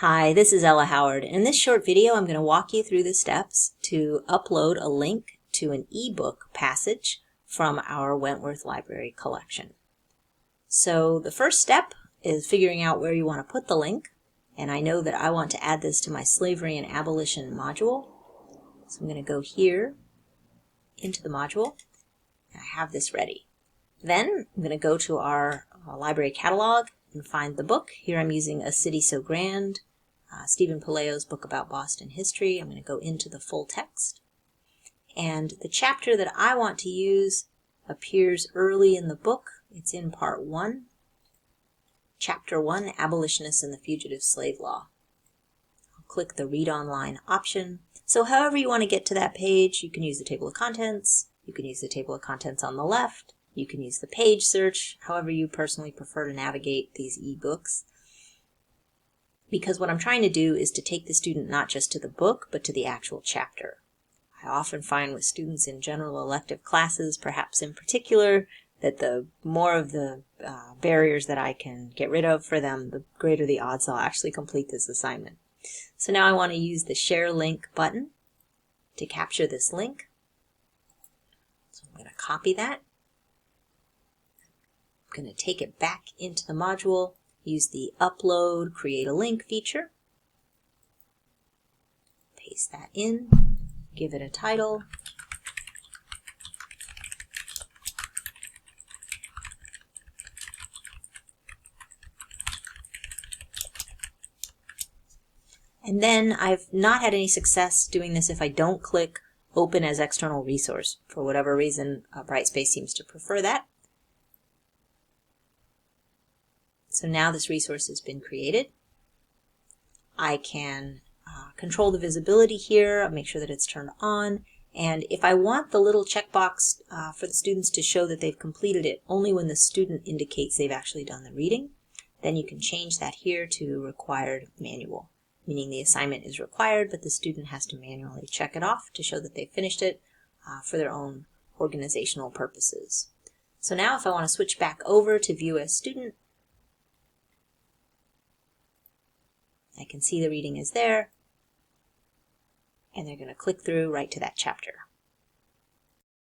Hi, this is Ella Howard. In this short video, I'm going to walk you through the steps to upload a link to an ebook passage from our Wentworth Library collection. So the first step is figuring out where you want to put the link, and I know that I want to add this to my Slavery and Abolition module. So I'm going to go here into the module, and I have this ready. Then I'm going to go to our library catalog and find the book. Here I'm using A City So Grand, Stephen Palaio's book about Boston history. I'm going to go into the full text. And the chapter that I want to use appears early in the book. It's in part 1. Chapter 1, Abolitionists and the Fugitive Slave Law. I'll click the Read Online option. So however you want to get to that page, you can use the table of contents. You can use the table of contents on the left. You can use the page search, however you personally prefer to navigate these ebooks. Because what I'm trying to do is to take the student not just to the book, but to the actual chapter. I often find with students in general elective classes, perhaps in particular, that the more of the barriers that I can get rid of for them, the greater the odds I'll actually complete this assignment. So now I want to use the Share Link button to capture this link. So I'm going to copy that. I'm going to take it back into the module, use the Upload, Create a Link feature. Paste that in, give it a title. And then I've not had any success doing this if I don't click Open as External Resource. For whatever reason, Brightspace seems to prefer that. So now this resource has been created. I can control the visibility here, make sure that it's turned on, and if I want the little checkbox for the students to show that they've completed it only when the student indicates they've actually done the reading, then you can change that here to Required Manual, meaning the assignment is required, but the student has to manually check it off to show that they've finished it for their own organizational purposes. So now if I want to switch back over to View as Student, I can see the reading is there, and they're going to click through right to that chapter.